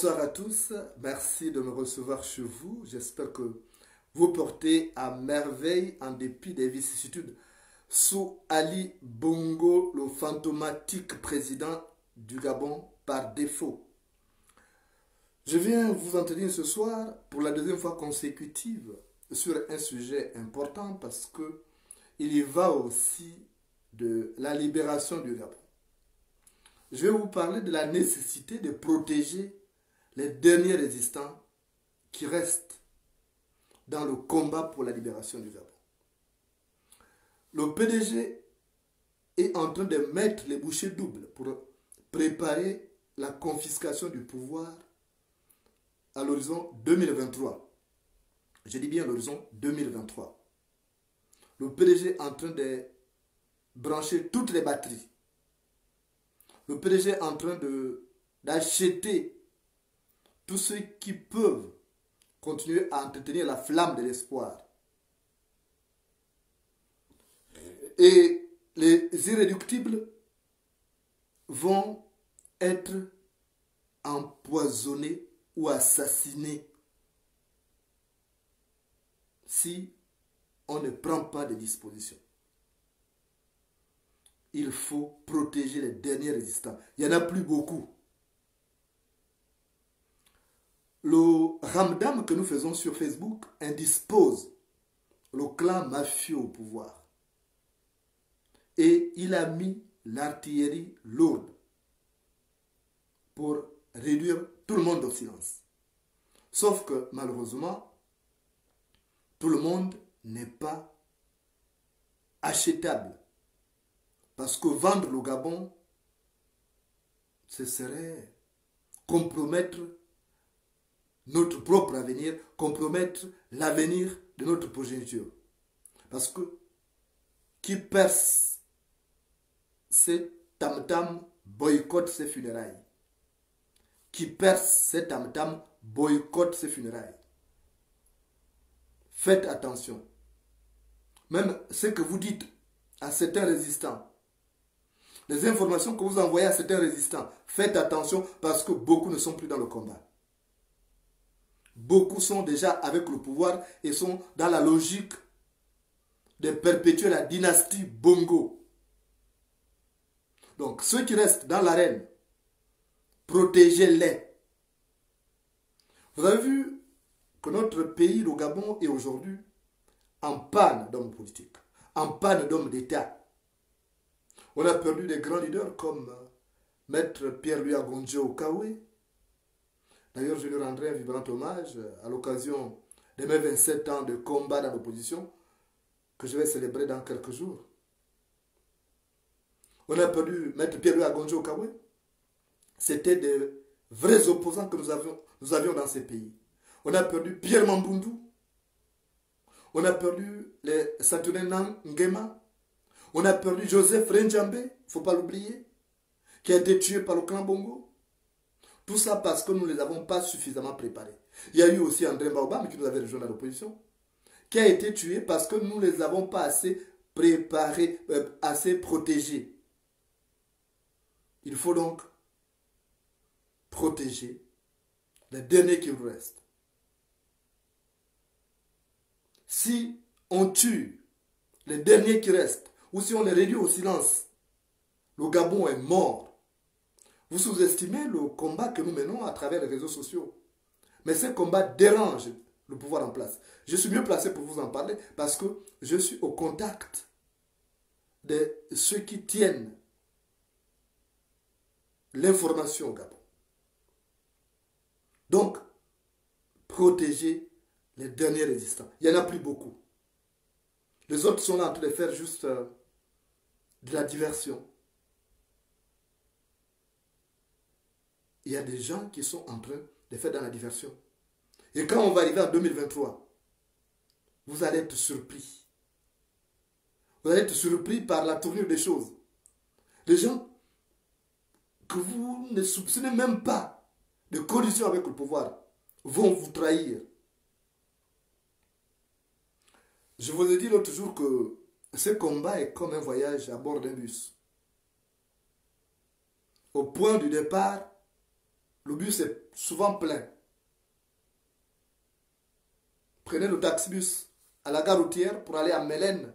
Bonsoir à tous, merci de me recevoir chez vous. J'espère que vous portez à merveille en dépit des vicissitudes sous Ali Bongo, le fantomatique président du Gabon par défaut. Je viens vous entretenir ce soir pour la deuxième fois consécutive sur un sujet important parce que il y va aussi de la libération du Gabon. Je vais vous parler de la nécessité de protéger les derniers résistants qui restent dans le combat pour la libération du Gabon. Le PDG est en train de mettre les bouchées doubles pour préparer la confiscation du pouvoir à l'horizon 2023. Je dis bien l'horizon 2023. Le PDG est en train de brancher toutes les batteries. Le PDG est en train d'acheter tous ceux qui peuvent continuer à entretenir la flamme de l'espoir. Et les irréductibles vont être empoisonnés ou assassinés si on ne prend pas de dispositions. Il faut protéger les derniers résistants. Il n'y en a plus beaucoup. Le ramdam que nous faisons sur Facebook indispose le clan mafieux au pouvoir. Et il a mis l'artillerie lourde pour réduire tout le monde au silence. Sauf que malheureusement, tout le monde n'est pas achetable. Parce que vendre le Gabon, ce serait compromettre notre propre avenir, compromettre l'avenir de notre progéniture. Parce que qui perce ces tam-tam boycotte ses funérailles. Qui perce ces tam-tam boycotte ses funérailles. Faites attention. Même ce que vous dites à certains résistants, les informations que vous envoyez à certains résistants, faites attention parce que beaucoup ne sont plus dans le combat. Beaucoup sont déjà avec le pouvoir et sont dans la logique de perpétuer la dynastie Bongo. Donc ceux qui restent dans l'arène, protégez-les. Vous avez vu que notre pays, le Gabon, est aujourd'hui en panne d'hommes politiques, en panne d'hommes d'État. On a perdu des grands leaders comme Maître Pierre-Louis Agonje Okawe. D'ailleurs, je lui rendrai un vibrant hommage à l'occasion de mes 27 ans de combat dans l'opposition que je vais célébrer dans quelques jours. On a perdu Maître Pierre-Louis Agonje Okawe. C'était de vrais opposants que nous avions dans ces pays. On a perdu Pierre Mambundu. On a perdu les Saturnin Ngema. On a perdu Joseph Renjambe, il ne faut pas l'oublier, qui a été tué par le clan Bongo. Tout ça parce que nous ne les avons pas suffisamment préparés. Il y a eu aussi André Baobam qui nous avait rejoint à l'opposition, qui a été tué parce que nous ne les avons pas assez préparés, assez protégés. Il faut donc protéger les derniers qui vous restent. Si on tue les derniers qui restent, ou si on les réduit au silence, le Gabon est mort. Vous sous-estimez le combat que nous menons à travers les réseaux sociaux. Mais ce combat dérange le pouvoir en place. Je suis mieux placé pour vous en parler parce que je suis au contact de ceux qui tiennent l'information au Gabon. Donc, protégez les derniers résistants. Il n'y en a plus beaucoup. Les autres sont là en train de faire juste de la diversion. Il y a des gens qui sont en train de faire dans la diversion. Et quand on va arriver en 2023, vous allez être surpris. Vous allez être surpris par la tournure des choses. Les gens que vous ne soupçonnez même pas de collusion avec le pouvoir vont vous trahir. Je vous ai dit l'autre jour que ce combat est comme un voyage à bord d'un bus. Au point du départ, le bus est souvent plein. Prenez le taxi-bus à la gare routière pour aller à Mélène,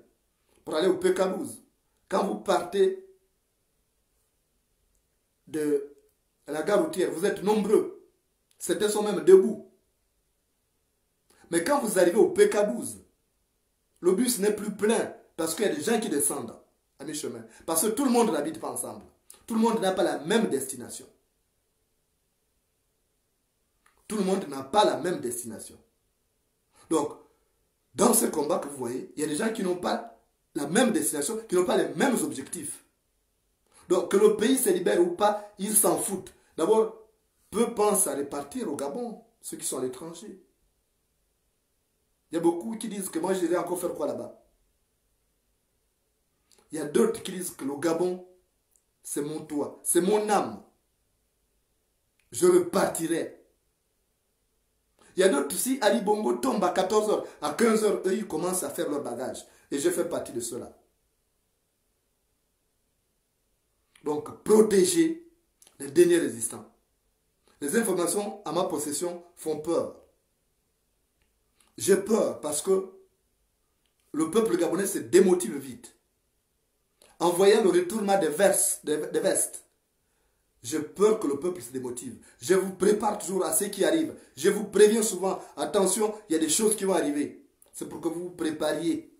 pour aller au Pécabouz. Quand vous partez de la gare routière, vous êtes nombreux. Certains sont même debout. Mais quand vous arrivez au Pécabouz, le bus n'est plus plein parce qu'il y a des gens qui descendent à mi-chemin. Parce que tout le monde n'habite pas ensemble. Tout le monde n'a pas la même destination. Tout le monde n'a pas la même destination. Donc, dans ce combat que vous voyez, il y a des gens qui n'ont pas la même destination, qui n'ont pas les mêmes objectifs. Donc, que le pays se libère ou pas, ils s'en foutent. D'abord, peu pensent à repartir au Gabon, ceux qui sont à l'étranger. Il y a beaucoup qui disent que moi, j'irai encore faire quoi là-bas. Il y a d'autres qui disent que le Gabon, c'est mon toit, c'est mon âme. Je repartirai. Il y a d'autres, si Ali Bongo tombe à 14 h, à 15 h, eux, ils commencent à faire leur bagage. Et je fais partie de cela. Donc, protéger les derniers résistants. Les informations à ma possession font peur. J'ai peur parce que le peuple gabonais se démotive vite. En voyant le retournement des vestes, j'ai peur que le peuple se démotive. Je vous prépare toujours à ce qui arrive. Je vous préviens souvent, attention, il y a des choses qui vont arriver. C'est pour que vous vous prépariez.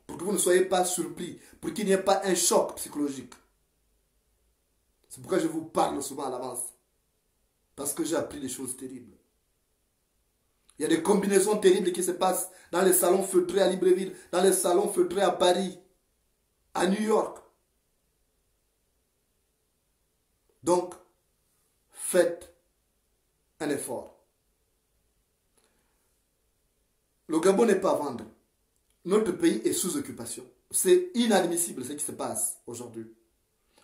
Pour que vous ne soyez pas surpris. Pour qu'il n'y ait pas un choc psychologique. C'est pourquoi je vous parle souvent à l'avance. Parce que j'ai appris des choses terribles. Il y a des combinaisons terribles qui se passent dans les salons feutrés à Libreville, dans les salons feutrés à Paris, à New York. Donc, faites un effort. Le Gabon n'est pas à vendre. Notre pays est sous occupation. C'est inadmissible ce qui se passe aujourd'hui.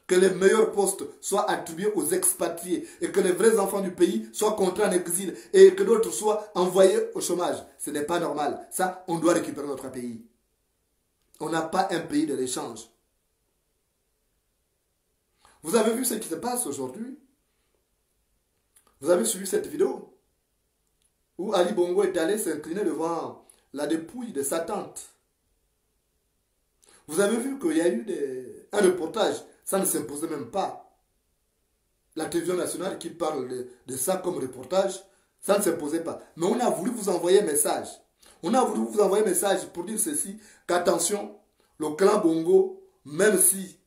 Que les meilleurs postes soient attribués aux expatriés et que les vrais enfants du pays soient contraints en exil et que d'autres soient envoyés au chômage. Ce n'est pas normal. Ça, on doit récupérer notre pays. On n'a pas un pays de l'échange. Vous avez vu ce qui se passe aujourd'hui? Vous avez suivi cette vidéo où Ali Bongo est allé s'incliner devant la dépouille de sa tante. Vous avez vu qu'il y a eu un reportage, ça ne s'imposait même pas. La télévision nationale qui parle de ça comme reportage, ça ne s'imposait pas. Mais on a voulu vous envoyer un message. On a voulu vous envoyer un message pour dire ceci, qu'attention, le clan Bongo, même si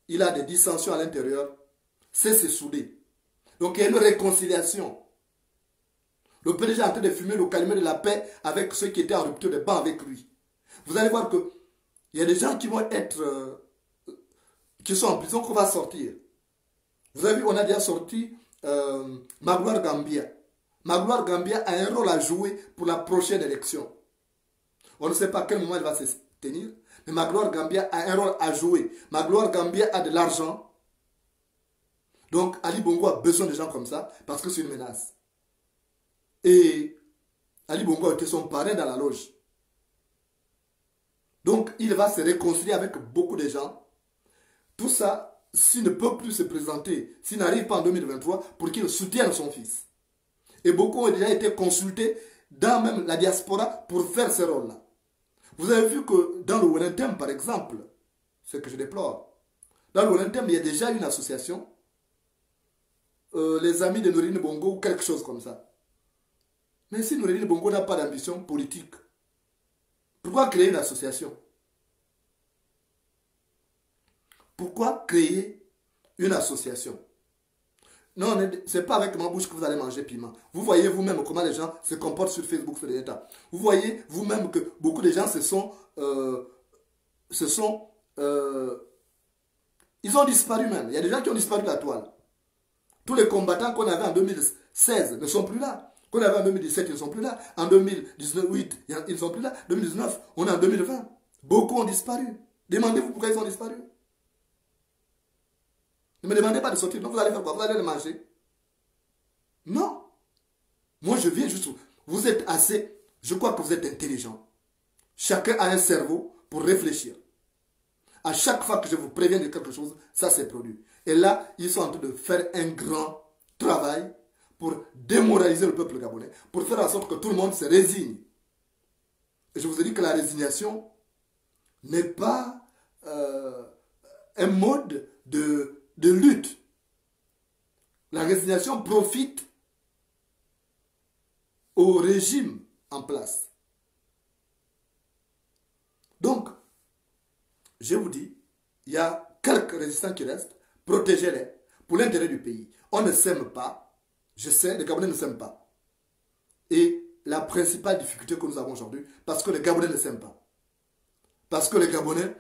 il a des dissensions à l'intérieur, c'est se souder. Donc il y a une réconciliation. Le PDG est en train de fumer le calumet de la paix avec ceux qui étaient en rupture de banc avec lui. Vous allez voir que il y a des gens qui vont être, qui sont en prison qu'on va sortir. Vous avez vu, on a déjà sorti Magloire Gambia. Magloire Gambia a un rôle à jouer pour la prochaine élection. On ne sait pas à quel moment elle va se tenir, mais Magloire Gambia a un rôle à jouer. Magloire Gambia a de l'argent. Donc Ali Bongo a besoin de gens comme ça parce que c'est une menace. Et Ali Bongo a été son parrain dans la loge. Donc il va se réconcilier avec beaucoup de gens. Tout ça, s'il ne peut plus se présenter, s'il n'arrive pas en 2023, pour qu'il soutienne son fils. Et beaucoup ont déjà été consultés dans même la diaspora pour faire ce rôle-là. Vous avez vu que dans le Wellington, par exemple, ce que je déplore, dans le Wellington, il y a déjà une association, les amis de Norine Bongo ou quelque chose comme ça. Mais si Norine Bongo n'a pas d'ambition politique, pourquoi créer une association? Pourquoi créer une association? Non, ce n'est pas avec ma bouche que vous allez manger piment. Vous voyez vous-même comment les gens se comportent sur Facebook sur les temps. Vous voyez vous-même que beaucoup de gens ils ont disparu même. Il y a des gens qui ont disparu de la toile. Tous les combattants qu'on avait en 2016 ne sont plus là. Qu'on avait en 2017, ils ne sont plus là. En 2018, ils ne sont plus là. 2019, on est en 2020. Beaucoup ont disparu. Demandez-vous pourquoi ils ont disparu. Ne me demandez pas de sortir. Donc vous allez faire quoi? Vous allez le manger? Non. Moi, je viens juste... Vous êtes assez... Je crois que vous êtes intelligent. Chacun a un cerveau pour réfléchir. À chaque fois que je vous préviens de quelque chose, ça s'est produit. Et là, ils sont en train de faire un grand travail pour démoraliser le peuple gabonais, pour faire en sorte que tout le monde se résigne. Et je vous ai dit que la résignation n'est pas un mode de lutte. La résignation profite au régime en place. Donc, je vous dis, il y a quelques résistants qui restent, protégez-les pour l'intérêt du pays. On ne s'aime pas, je sais, les Gabonais ne s'aiment pas. Et la principale difficulté que nous avons aujourd'hui, parce que les Gabonais ne s'aiment pas. Parce que les Gabonais,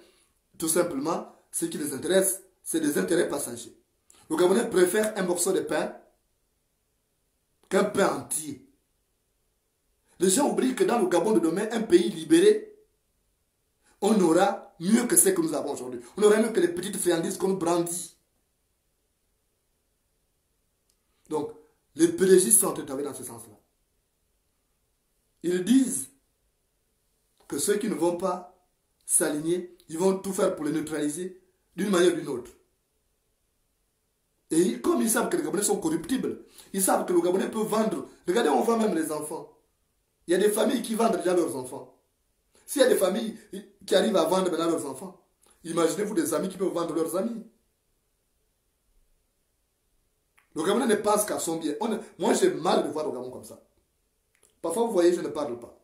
tout simplement, ce qui les intéresse, c'est des intérêts passagers. Le Gabonais préfère un morceau de pain qu'un pain entier. Les gens oublient que dans le Gabon de demain, un pays libéré, on aura mieux que ce que nous avons aujourd'hui. On aura mieux que les petites friandises qu'on brandit. Donc, les PDG sont travaillés dans ce sens-là. Ils disent que ceux qui ne vont pas s'aligner, ils vont tout faire pour les neutraliser d'une manière ou d'une autre. Et comme ils savent que les Gabonais sont corruptibles, ils savent que le Gabonais peut vendre. Regardez, on vend même les enfants. Il y a des familles qui vendent déjà leurs enfants. S'il y a des familles qui arrivent à vendre maintenant leurs enfants, imaginez-vous des amis qui peuvent vendre leurs amis. Le Gabonais ne pense qu'à son bien. Moi, j'ai mal de voir le Gabon comme ça. Parfois, vous voyez, je ne parle pas.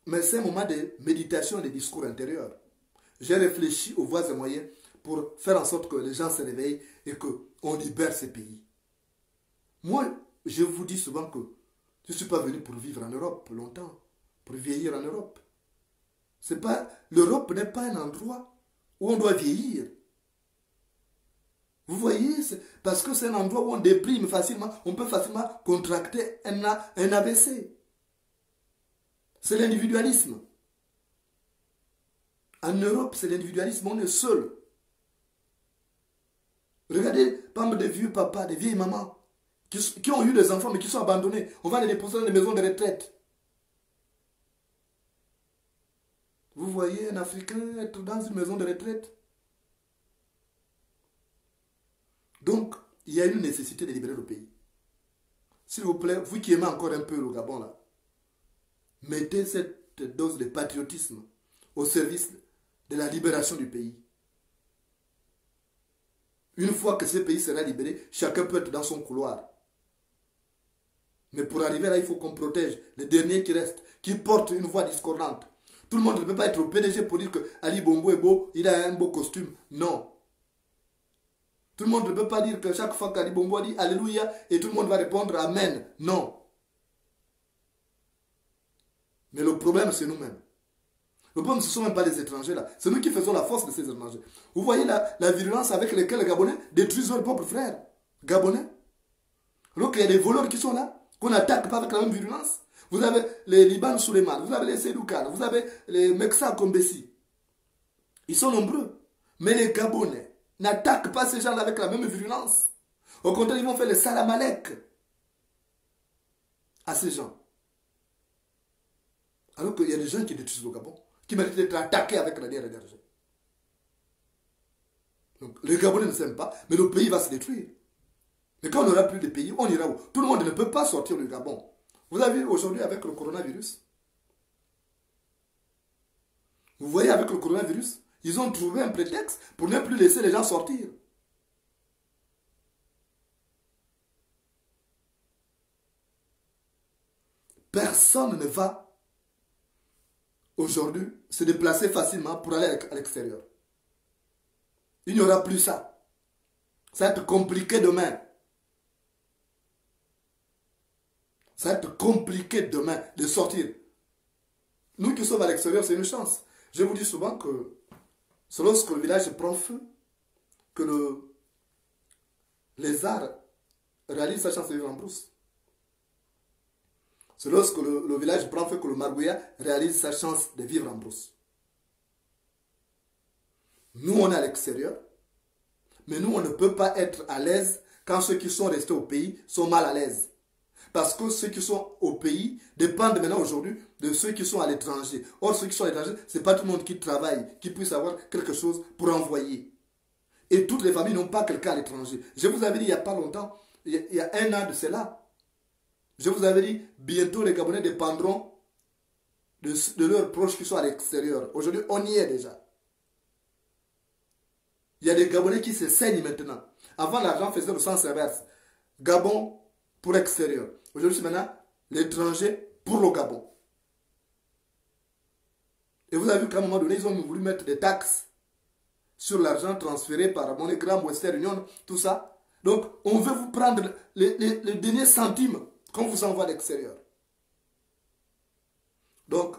Mais c'est un moment de méditation et de discours intérieur. J'ai réfléchi aux voies et moyens pour faire en sorte que les gens se réveillent et qu'on libère ces pays. Moi, je vous dis souvent que je ne suis pas venu pour vivre en Europe longtemps, pour vieillir en Europe. L'Europe n'est pas un endroit où on doit vieillir. Vous voyez, parce que c'est un endroit où on déprime facilement, on peut facilement contracter un AVC. C'est l'individualisme. En Europe, c'est l'individualisme, on est seul. Regardez, par exemple, des vieux papas, des vieilles mamans, qui ont eu des enfants mais qui sont abandonnés. On va les déposer dans des maisons de retraite. Vous voyez un Africain être dans une maison de retraite? Donc, il y a une nécessité de libérer le pays. S'il vous plaît, vous qui aimez encore un peu le Gabon là, mettez cette dose de patriotisme au service de la libération du pays. Une fois que ce pays sera libéré, chacun peut être dans son couloir. Mais pour arriver là, il faut qu'on protège les derniers qui restent, qui portent une voix discordante. Tout le monde ne peut pas être au PDG pour dire que Ali Bongo est beau, il a un beau costume. Non. Tout le monde ne peut pas dire que chaque fois qu'Ali Bongo dit Alléluia et tout le monde va répondre Amen. Non. Mais le problème, c'est nous-mêmes. Le problème, ce ne sont même pas les étrangers là. C'est nous qui faisons la force de ces étrangers. Vous voyez la virulence avec laquelle les Gabonais détruisent leurs propres frères Gabonais. Alors qu'il y a des voleurs qui sont là, qu'on n'attaque pas avec la même virulence. Vous avez les Liban Suleiman, vous avez les Seydou Khan, vous avez les Meksa Kombesi. Ils sont nombreux. Mais les Gabonais n'attaquent pas ces gens-là avec la même virulence. Au contraire, ils vont faire les salamalek à ces gens. Alors qu'il y a des gens qui détruisent le Gabon, qui méritent d'être attaqués avec la dernière énergie. Donc les Gabonais ne s'aiment pas, mais le pays va se détruire. Mais quand on n'aura plus de pays, on ira où? Tout le monde ne peut pas sortir du Gabon. Vous avez vu aujourd'hui avec le coronavirus? Vous voyez avec le coronavirus, ils ont trouvé un prétexte pour ne plus laisser les gens sortir. Personne ne va aujourd'hui se déplacer facilement pour aller à l'extérieur. Il n'y aura plus ça. Ça va être compliqué demain. Ça va être compliqué demain de sortir. Nous qui sommes à l'extérieur, c'est une chance. Je vous dis souvent que c'est lorsque le village prend feu que le lézard réalise sa chance de vivre en brousse. C'est lorsque le village prend feu que le margouillat réalise sa chance de vivre en brousse. Nous, on est à l'extérieur, mais nous, on ne peut pas être à l'aise quand ceux qui sont restés au pays sont mal à l'aise. Parce que ceux qui sont au pays dépendent maintenant aujourd'hui de ceux qui sont à l'étranger. Or, ceux qui sont à l'étranger, ce n'est pas tout le monde qui travaille, qui puisse avoir quelque chose pour envoyer. Et toutes les familles n'ont pas quelqu'un à l'étranger. Je vous avais dit il n'y a pas longtemps, il y a un an de cela, je vous avais dit, bientôt les Gabonais dépendront de leurs proches qui sont à l'extérieur. Aujourd'hui, on y est déjà. Il y a des Gabonais qui se saignent maintenant. Avant, l'argent faisait le sens inverse. Gabon pour extérieur. Aujourd'hui, c'est maintenant l'étranger pour le Gabon. Et vous avez vu qu'à un moment donné, ils ont voulu mettre des taxes sur l'argent transféré par MoneyGram, Western Union, tout ça. Donc, on veut vous prendre les derniers centimes qu'on vous envoie à l'extérieur. Donc,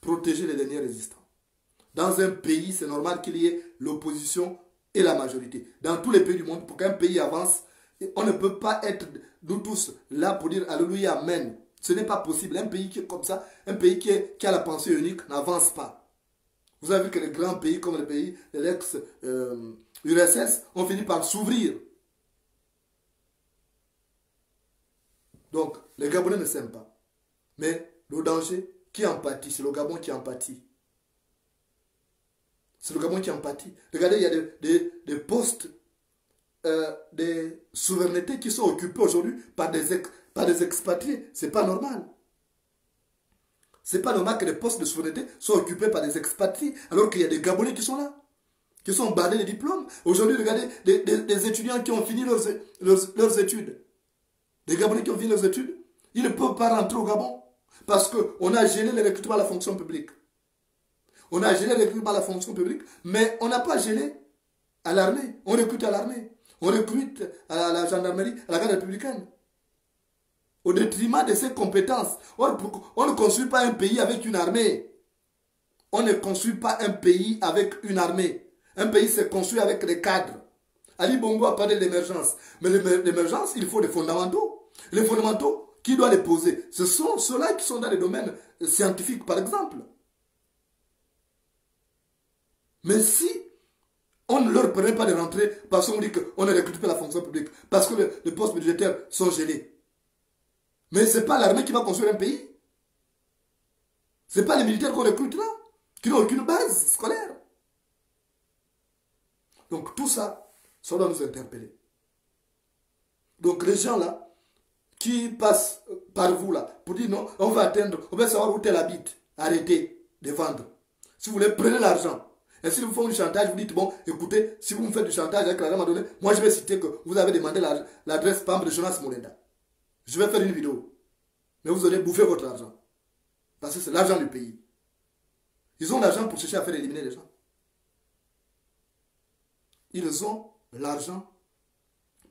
protéger les derniers résistants. Dans un pays, c'est normal qu'il y ait l'opposition et la majorité. Dans tous les pays du monde, pour qu'un pays avance, on ne peut pas être, nous tous, là pour dire Alléluia, Amen. Ce n'est pas possible. Un pays qui est comme ça, un pays qui a la pensée unique, n'avance pas. Vous avez vu que les grands pays, comme les pays de l'ex-URSS, ont fini par s'ouvrir. Donc, les Gabonais ne s'aiment pas. Mais le danger, qui en pâtit? C'est le Gabon qui en pâtit. C'est le Gabon qui en pâtit. Regardez, il y a des postes, des souverainetés qui sont occupés aujourd'hui par des expatriés. Ce n'est pas normal. Ce n'est pas normal que les postes de souveraineté soient occupés par des expatriés, alors qu'il y a des Gabonais qui sont là, qui sont bardés de diplômes. Aujourd'hui, regardez, des étudiants qui ont fini leurs études. Des Gabonais qui ont fini leurs études, ils ne peuvent pas rentrer au Gabon parce qu'on a gelé le recrutement à la fonction publique. On a gelé le recrutement à la fonction publique, mais on n'a pas gelé à l'armée. On recrute à l'armée. On recrute à la gendarmerie, à la garde républicaine. Au détriment de ses compétences. On ne construit pas un pays avec une armée. On ne construit pas un pays avec une armée. Un pays se construit avec des cadres. Ali Bongo a parlé de l'émergence. Mais l'émergence, il faut des fondamentaux. Les fondamentaux, qui doit les poser? Ce sont ceux-là qui sont dans les domaines scientifiques, par exemple. Mais si on ne leur permet pas de rentrer parce qu'on dit qu'on ne recrute pas la fonction publique, parce que les postes budgétaires sont gelés. Mais ce n'est pas l'armée qui va construire un pays. Ce n'est pas les militaires qu'on recrute là, qui n'ont aucune base scolaire. Donc tout ça, ça doit nous interpeller. Donc les gens là, qui passent par vous là, pour dire non, on va atteindre, on va savoir où tel habite, arrêtez de vendre. Si vous voulez, prenez l'argent. Et si vous faites du chantage, vous dites, bon, écoutez, si vous me faites du chantage avec l'argent m'a donné, moi je vais citer que vous avez demandé l'adresse PAM de Jonas Molenda. Je vais faire une vidéo. Mais vous allez bouffer votre argent. Parce que c'est l'argent du pays. Ils ont l'argent pour chercher à faire éliminer les gens. Ils ont l'argent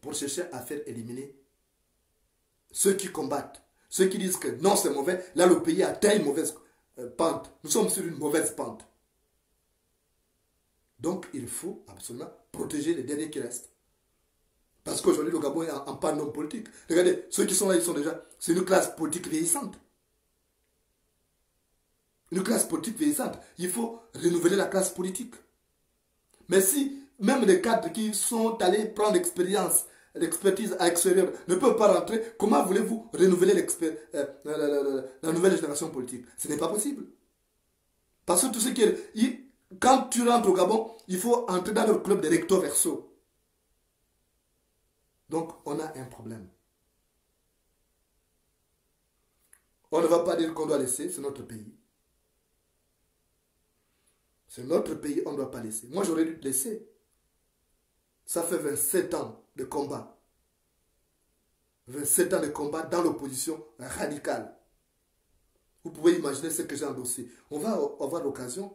pour chercher à faire éliminer ceux qui combattent. Ceux qui disent que non, c'est mauvais. Là, le pays atteint une mauvaise pente. Nous sommes sur une mauvaise pente. Donc, il faut absolument protéger les derniers qui restent. Parce qu'aujourd'hui, le Gabon est en panne d'hommes politiques. Regardez, ceux qui sont là, ils sont déjà... C'est une classe politique vieillissante. Une classe politique vieillissante. Il faut renouveler la classe politique. Mais si même les cadres qui sont allés prendre l'expertise à l'extérieur ne peuvent pas rentrer, comment voulez-vous renouveler la nouvelle génération politique? Ce n'est pas possible. Parce que tout ce qui est... Quand tu rentres au Gabon, il faut entrer dans le club des recto verso. Donc, on a un problème. On ne va pas dire qu'on doit laisser, c'est notre pays. C'est notre pays, on ne doit pas laisser. Moi, j'aurais dû laisser. Ça fait 27 ans de combat. 27 ans de combat dans l'opposition radicale. Vous pouvez imaginer ce que j'ai endossé. On va avoir l'occasion.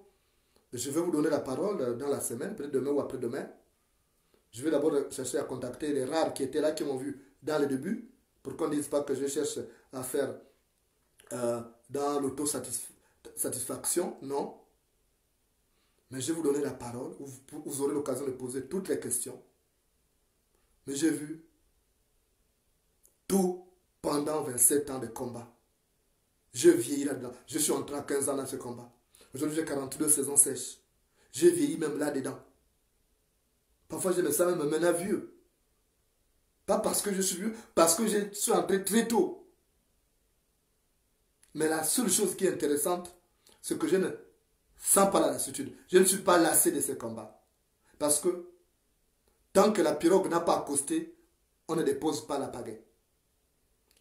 Je vais vous donner la parole dans la semaine, peut-être demain ou après-demain. Je vais d'abord chercher à contacter les rares qui étaient là, qui m'ont vu dans le début, pour qu'on ne dise pas que je cherche à faire dans l'autosatisfaction. Non. Mais je vais vous donner la parole, vous aurez l'occasion de poser toutes les questions. Mais j'ai vu tout pendant 27 ans de combat. Je vieillis là-dedans. Je suis entré à 15 ans dans ce combat. Aujourd'hui, j'ai 42 saisons sèches. J'ai vieilli même là-dedans. Parfois, je me sens même maintenant vieux. Pas parce que je suis vieux, parce que je suis entré très tôt. Mais la seule chose qui est intéressante, c'est que je ne sens pas la lassitude. Je ne suis pas lassé de ces combats. Parce que tant que la pirogue n'a pas accosté, on ne dépose pas la pagaie.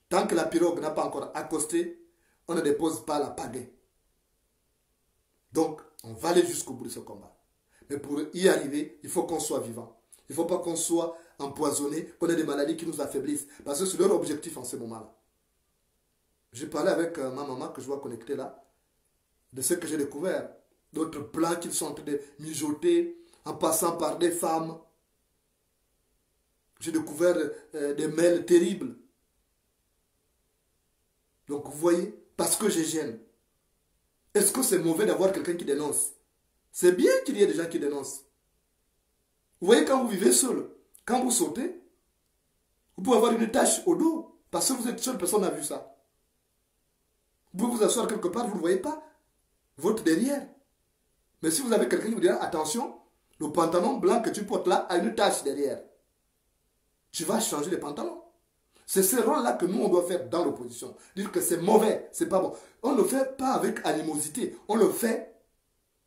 Tant que la pirogue n'a pas encore accosté, on ne dépose pas la pagaie. Donc, on va aller jusqu'au bout de ce combat. Mais pour y arriver, il faut qu'on soit vivant. Il ne faut pas qu'on soit empoisonné, qu'on ait des maladies qui nous affaiblissent. Parce que c'est leur objectif en ce moment-là. J'ai parlé avec ma maman que je vois connecter là, de ce que j'ai découvert. D'autres plans qu'ils sont en train de mijoter, en passant par des femmes. J'ai découvert des mails terribles. Donc vous voyez, parce que je gêne. Est-ce que c'est mauvais d'avoir quelqu'un qui dénonce? C'est bien qu'il y ait des gens qui dénoncent. Vous voyez, quand vous vivez seul, quand vous sautez, vous pouvez avoir une tache au dos. Parce que vous êtes seul, personne n'a vu ça. Vous pouvez vous asseoir quelque part, vous ne voyez pas votre derrière. Mais si vous avez quelqu'un qui vous dira, attention, le pantalon blanc que tu portes là a une tache derrière. Tu vas changer les pantalons. C'est ce rôle-là que nous, on doit faire dans l'opposition. Dire que c'est mauvais, c'est pas bon. On ne le fait pas avec animosité. On le fait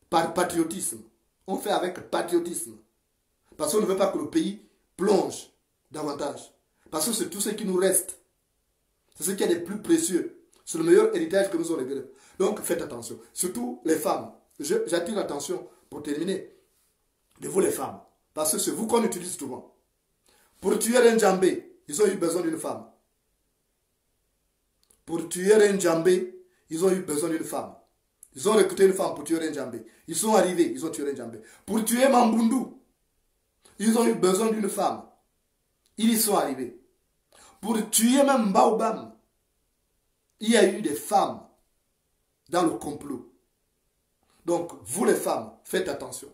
par patriotisme. On fait avec patriotisme. Parce qu'on ne veut pas que le pays plonge davantage. Parce que c'est tout ce qui nous reste. C'est ce qui est le plus précieux. C'est le meilleur héritage que nous avons légué. Donc faites attention. Surtout les femmes. J'attire l'attention pour terminer. De vous les femmes. Parce que c'est vous qu'on utilise souvent. Pour tuer un djambé, ils ont eu besoin d'une femme. Pour tuer un djambé, ils ont eu besoin d'une femme. Ils ont recruté une femme pour tuer un djambé. Ils sont arrivés, ils ont tué un djambé. Pour tuer Mambundu, ils ont eu besoin d'une femme. Ils y sont arrivés. Pour tuer même Baobam, il y a eu des femmes dans le complot. Donc, vous les femmes, faites attention.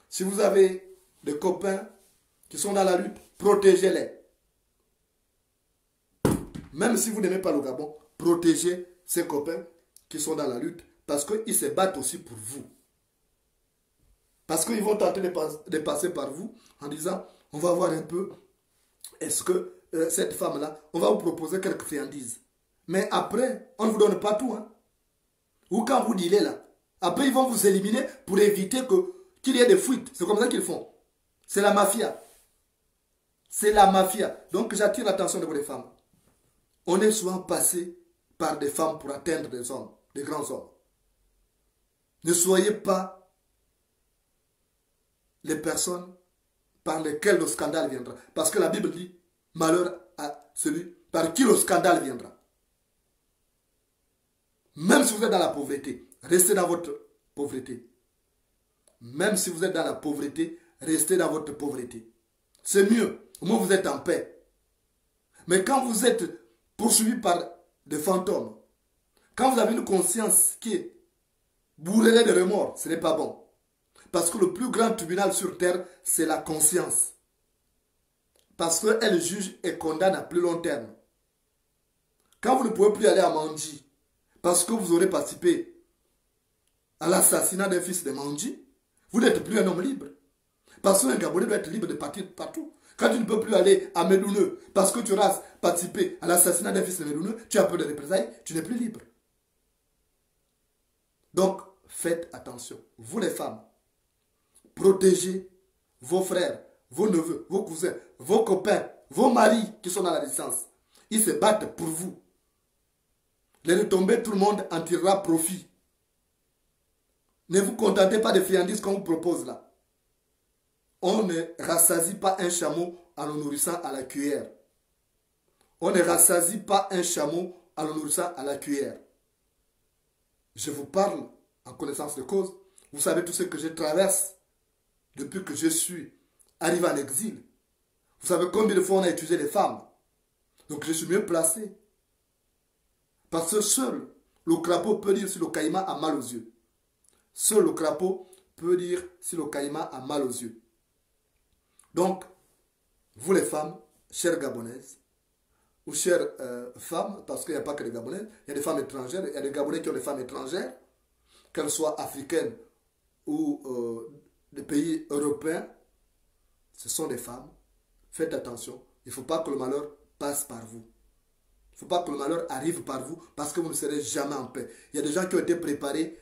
Si vous avez des copains qui sont dans la lutte, protégez-les. Même si vous n'aimez pas le Gabon, protégez ces copains qui sont dans la lutte parce qu'ils se battent aussi pour vous. Parce qu'ils vont tenter de passer par vous en disant, on va voir un peu, est-ce que cette femme-là, on va vous proposer quelques friandises. Mais après, on ne vous donne pas tout. Hein. Ou quand vous dealez là, après ils vont vous éliminer pour éviter qu'il y ait des fuites. C'est comme ça qu'ils font. C'est la mafia. C'est la mafia. Donc j'attire l'attention de vous les femmes. On est souvent passé par des femmes pour atteindre des hommes, des grands hommes. Ne soyez pas les personnes par lesquelles le scandale viendra. Parce que la Bible dit, malheur à celui par qui le scandale viendra. Même si vous êtes dans la pauvreté, restez dans votre pauvreté. Même si vous êtes dans la pauvreté, restez dans votre pauvreté. C'est mieux. Au moins vous êtes en paix. Mais quand vous êtes poursuivi par des fantômes, quand vous avez une conscience qui est bourrée de remords, ce n'est pas bon. Parce que le plus grand tribunal sur terre, c'est la conscience. Parce qu'elle juge et condamne à plus long terme. Quand vous ne pouvez plus aller à Mandji, parce que vous aurez participé à l'assassinat d'un fils de Mandji, vous n'êtes plus un homme libre. Parce qu'un Gabonais doit être libre de partir partout. Quand tu ne peux plus aller à Medouneux, parce que tu auras participé à l'assassinat d'un fils de Medouneux, tu as peur de représailles, tu n'es plus libre. Donc, faites attention. Vous les femmes, protégez vos frères, vos neveux, vos cousins, vos copains, vos maris qui sont dans la distance. Ils se battent pour vous. Les retombées, tout le monde en tirera profit. Ne vous contentez pas des friandises qu'on vous propose là. On ne rassasie pas un chameau en le nourrissant à la cuillère. On ne rassasie pas un chameau en le nourrissant à la cuillère. Je vous parle en connaissance de cause. Vous savez tout ce que je traverse depuis que je suis arrivé en exil. Vous savez combien de fois on a utilisé les femmes. Donc je suis mieux placé. Parce que seul le crapaud peut dire si le caïman a mal aux yeux. Seul le crapaud peut dire si le caïman a mal aux yeux. Donc, vous les femmes, chères Gabonaises, ou chères femmes, parce qu'il n'y a pas que les Gabonaises, il y a des femmes étrangères, il y a des Gabonais qui ont des femmes étrangères, qu'elles soient africaines ou des pays européens, ce sont des femmes. Faites attention, il ne faut pas que le malheur passe par vous. Il ne faut pas que le malheur arrive par vous, parce que vous ne serez jamais en paix. Il y a des gens qui ont été préparés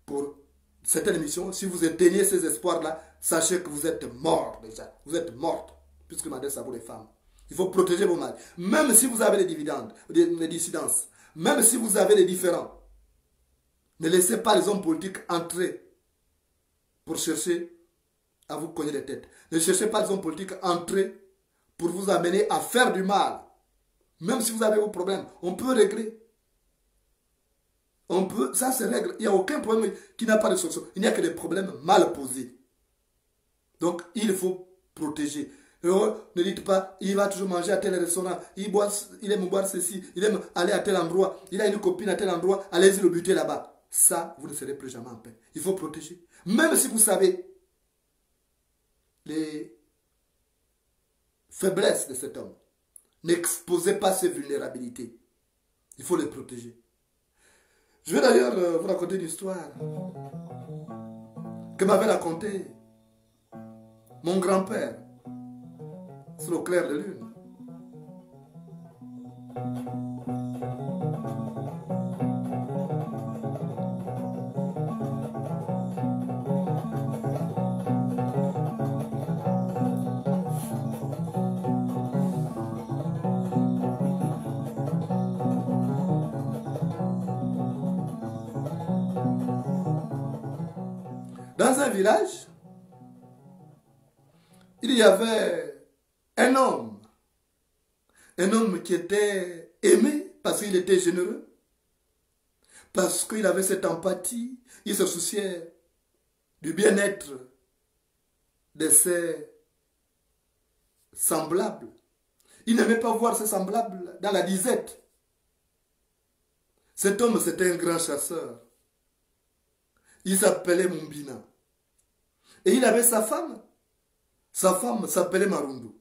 pour cette émission. Si vous éteignez ces espoirs-là, sachez que vous êtes morts déjà. Vous êtes mortes, puisque je m'adresse à vous les femmes. Il faut protéger vos maris. Même si vous avez des dividendes, des dissidences, même si vous avez des différends, ne laissez pas les hommes politiques entrer pour chercher à vous cogner les têtes. Ne cherchez pas les hommes politiques entrer pour vous amener à faire du mal. Même si vous avez vos problèmes, on peut régler. On peut, ça se règle. Il n'y a aucun problème qui n'a pas de solution. Il n'y a que des problèmes mal posés. Donc, il faut protéger. Ne dites pas, il va toujours manger à tel restaurant, il aime boire ceci, il aime aller à tel endroit, il a une copine à tel endroit, allez-y le buter là-bas. ça, vous ne serez plus jamais en paix. Il faut protéger. Même si vous savez les faiblesses de cet homme, n'exposez pas ses vulnérabilités. Il faut les protéger. Je vais d'ailleurs vous raconter une histoire que m'avait racontée mon grand-père sur le clair de lune. Dans un village, il y avait un homme qui était aimé parce qu'il était généreux, parce qu'il avait cette empathie, il se souciait du bien-être de ses semblables. Il n'aimait pas voir ses semblables dans la disette. Cet homme, c'était un grand chasseur. Il s'appelait Mumbina. Et il avait sa femme. Sa femme s'appelait Marundu.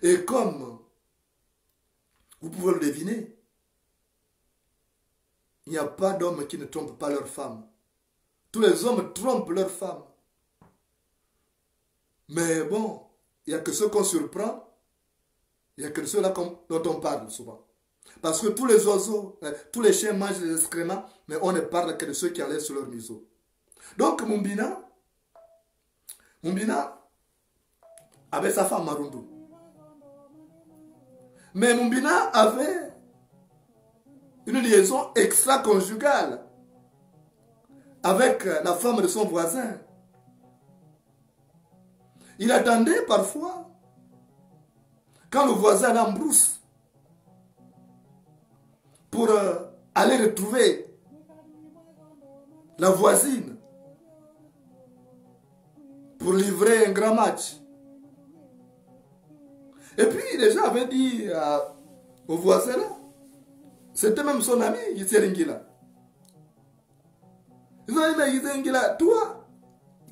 Et comme vous pouvez le deviner, il n'y a pas d'hommes qui ne trompent pas leur femme. Tous les hommes trompent leur femme. Mais bon, il n'y a que ceux qu'on surprend, il n'y a que ceux-là dont on parle souvent. Parce que tous les oiseaux, tous les chiens mangent les excréments, mais on ne parle que de ceux qui allaient sur leur museau. Donc Mumbina avait sa femme Marundu. Mais Mumbina avait une liaison extra-conjugale avec la femme de son voisin. Il attendait parfois, quand le voisin allait en brousse, pour aller retrouver la voisine, pour livrer un grand match. Et puis les gens avaient dit au voisin là, c'était même son ami, Yitseringila. Ils ont dit, mais Yitseringila, toi,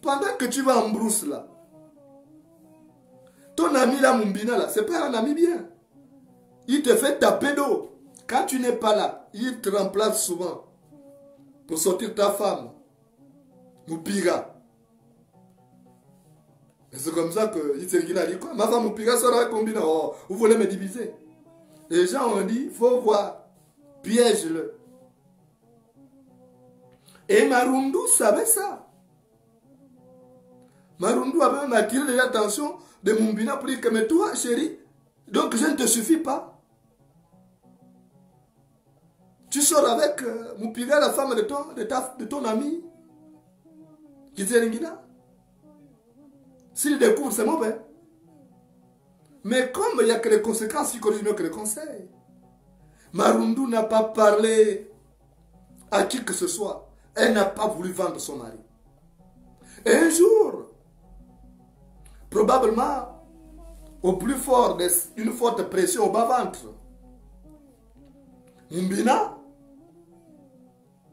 pendant que tu vas en brousse là, ton ami là, Mumbina là, c'est pas un ami bien. Il te fait taper d'eau. Quand tu n'es pas là, il te remplace souvent pour sortir ta femme, Mupiga. Et c'est comme ça que Yitseringila a dit quoi? Ma femme Mupiga sera avec Mumbina. Oh, vous voulez me diviser? Les gens ont dit, il faut voir, piège-le. Et Marundu savait ça. Marundu avait même attiré l'attention de Mumbina pour dire que, mais toi, chérie, donc je ne te suffis pas. Tu sors avec Mupiga, la femme de ton ami, Yitseringila. S'il découvre, c'est mauvais. Mais comme il n'y a que les conséquences qui corrigent mieux que les conseils, Marundu n'a pas parlé à qui que ce soit. Elle n'a pas voulu vendre son mari. Et un jour, probablement, au plus fort d'une forte pression au bas-ventre, Mumbina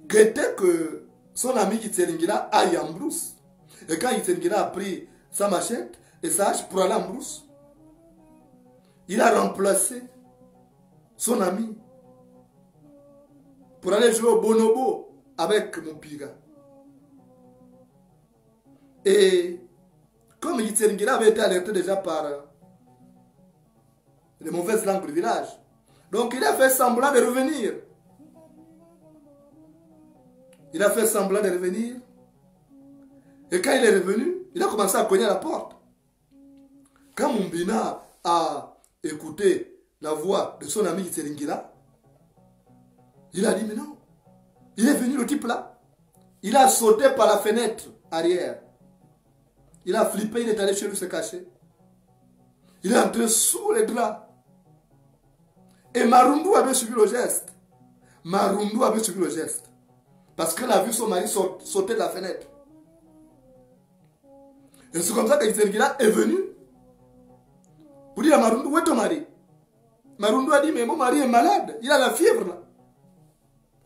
guettait que son ami Yitseringila aille en brousse. Et quand Yitseringila a pris sa machette et sa hache pour aller en brousse, il a remplacé son ami pour aller jouer au bonobo avec Mupiga. Et comme Yitseringila avait été alerté déjà par les mauvaises langues du village, donc il a fait semblant de revenir. Il a fait semblant de revenir. Et quand il est revenu, il a commencé à cogner à la porte. Quand Mumbina a écouté la voix de son ami Yitseringila, il a dit, mais non. Il est venu le type là. Il a sauté par la fenêtre arrière. Il a flippé, il est allé chez lui se cacher. Il est entré sous les draps. Et Marundu avait suivi le geste. Marundu avait suivi le geste. Parce qu'elle a vu son mari sauter de la fenêtre. Et c'est comme ça que Yitseringila est venu pour dire à Marundu, où est ton mari? Marundu a dit, mais mon mari est malade. Il a la fièvre là.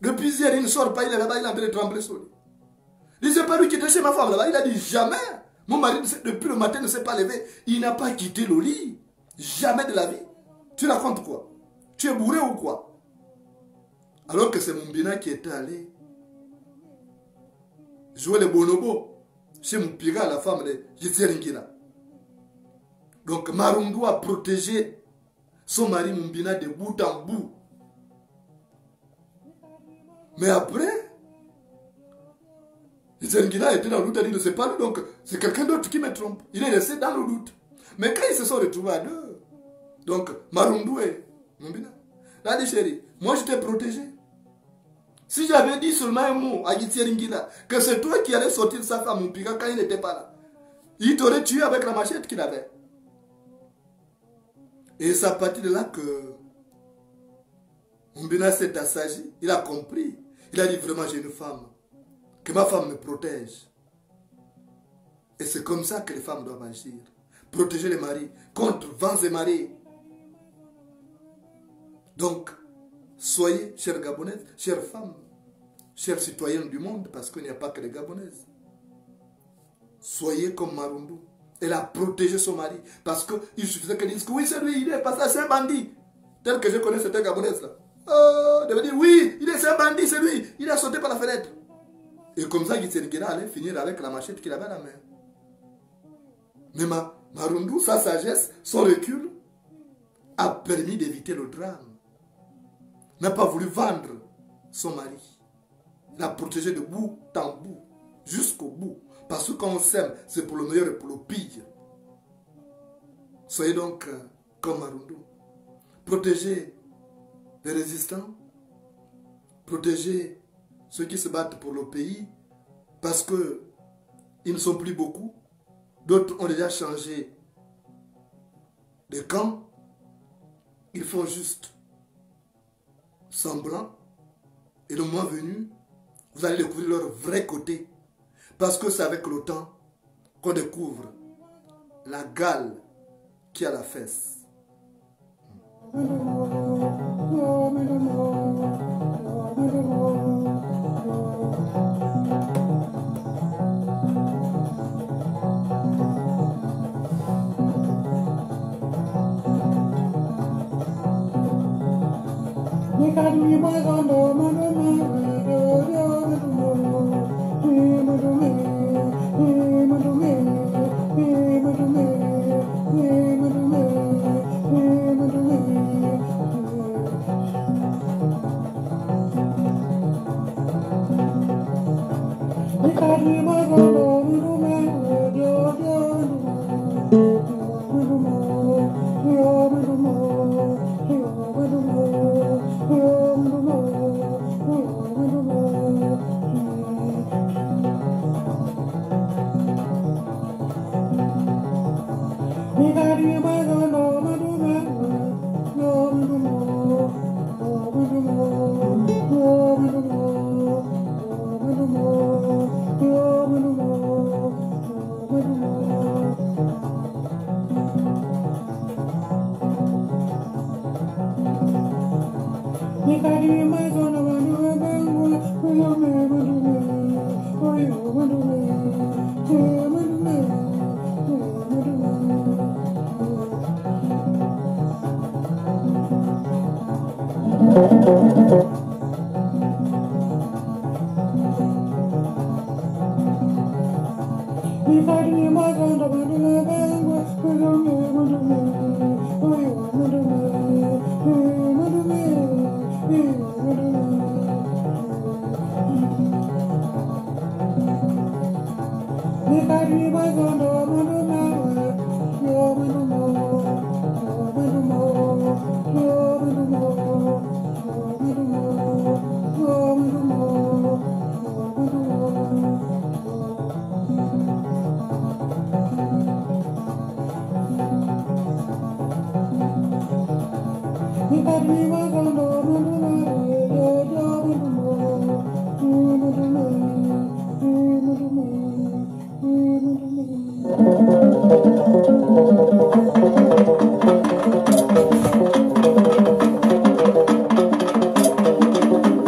Depuis hier, il ne sort pas, il est là-bas, il est en train de trembler sur lui. Il ne sait pas lui qui était chez ma femme là-bas. Il a dit jamais. Mon mari, depuis le matin, ne s'est pas levé. Il n'a pas quitté le lit. Jamais de la vie. Tu racontes quoi? Tu es bourré ou quoi? Alors que c'est Mumbina qui était allé jouer le bonobo chez Mupira, la femme de Jitseringina. Donc Marundu a protégé son mari Mumbina de bout en bout. Mais après, Jitseringina était dans le doute, il ne sait pas lui, donc c'est quelqu'un d'autre qui me trompe. Il est resté dans le doute. Mais quand ils se sont retrouvés à deux, donc Marundu et Mumbina, là, il a dit chérie, moi je t'ai protégé. Si j'avais dit seulement un mot à Jitseringina, que c'est toi qui allais sortir sa femme Mupira quand il n'était pas là, il t'aurait tué avec la machette qu'il avait. Et c'est à partir de là que Mumbina s'est assagi, il a compris. Il a dit vraiment j'ai une femme, que ma femme me protège. Et c'est comme ça que les femmes doivent agir. Protéger les maris contre vents et marées. Donc, soyez, chères Gabonaises, chères femmes, chères citoyennes du monde, parce qu'il n'y a pas que les Gabonaises. Soyez comme Marundu. Elle a protégé son mari. Parce qu'il suffisait qu'elle dise que oui, c'est lui, il est passé, c'est un bandit. Tel que je connais cette Gabonaise là. Oh, elle veut dire oui, c'est un bandit, c'est lui. Il a sauté par la fenêtre. Et comme ça, Jitseringina allait finir avec la machette qu'il avait à la main. Mais Marundu, sa sagesse, son recul, a permis d'éviter le drame. N'a pas voulu vendre son mari. Il a protégé de bout en bout, jusqu'au bout. Parce que quand on s'aime, c'est pour le meilleur et pour le pire. Soyez donc comme Marundu. Protégez les résistants. Protégez ceux qui se battent pour le pays. Parce qu'ils ne sont plus beaucoup. D'autres ont déjà changé de camp. Ils font juste semblant. Et le mois venu, vous allez découvrir leur vrai côté. Parce que c'est avec le temps qu'on découvre la gale qui a la fesse.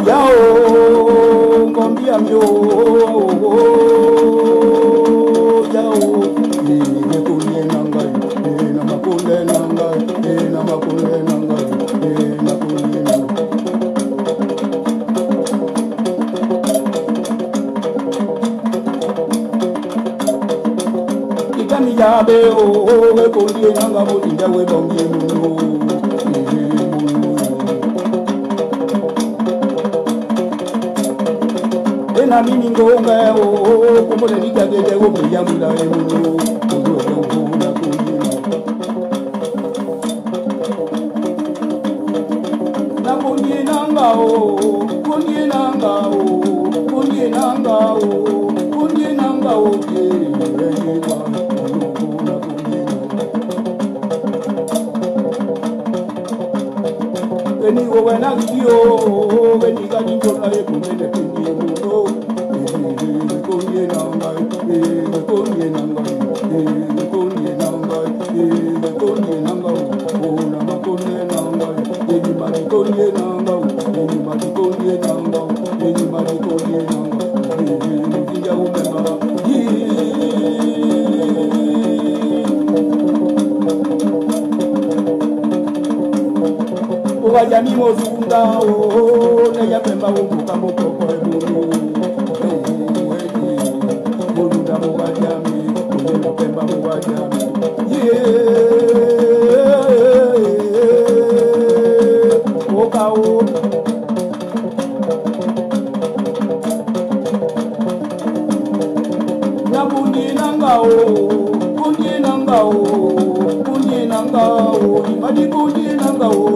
Yao yabe o we kondie nanga bolinda we bongie muno ena mimi ngonga o kumole nikagende go biyamula e muno na kondie nanga o kondie nanga o kondie nanga o kondie nanga o Veni o wena gio, veni gadinjo la e kumene pini muno. Konye nanga, konye nanga, konye nanga, konye nanga, ona makonye nanga, eni mari konye nanga, eni mari konye nanga, eni mari konye nanga, eni umema. Wajami mozunda o ne ya pemba wo kamo koko e buru buru da mo wajami o pemba mo wajami o ka o na bundi nanga o bundi nanga o bundi nanga o imadi bundi nanga o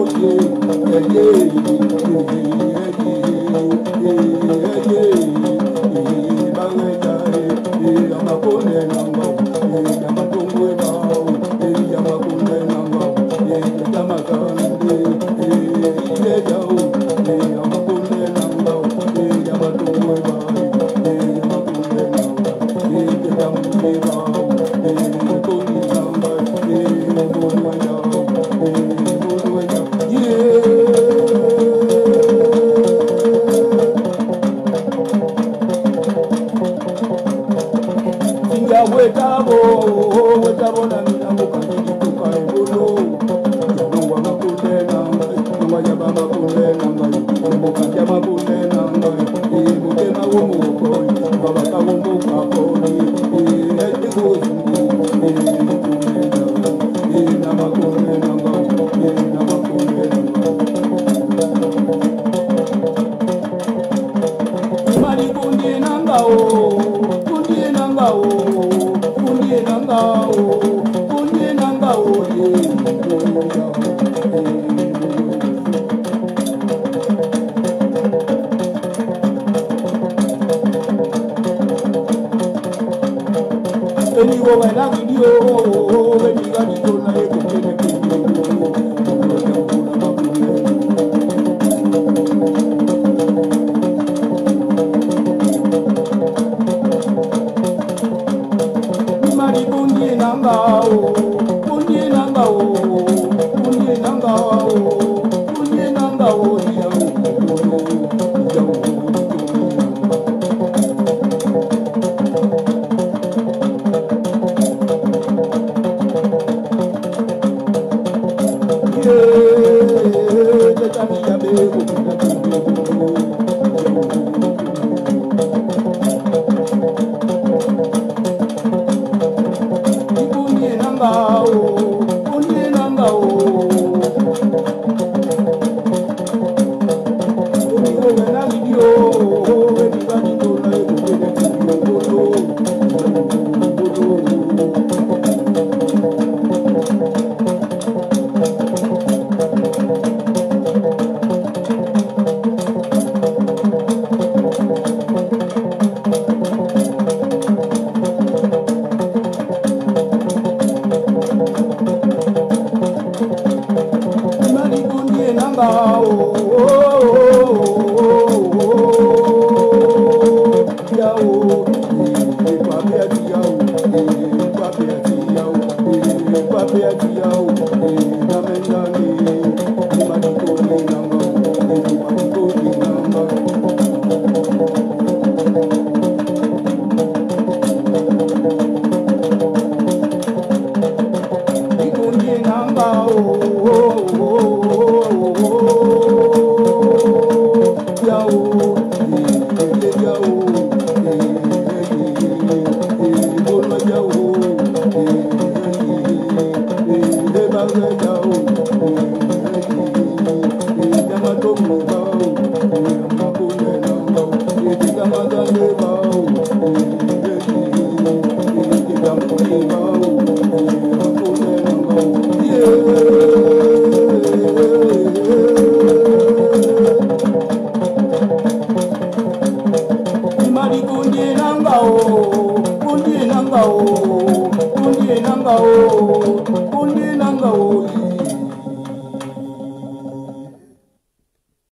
Kundi nanga o,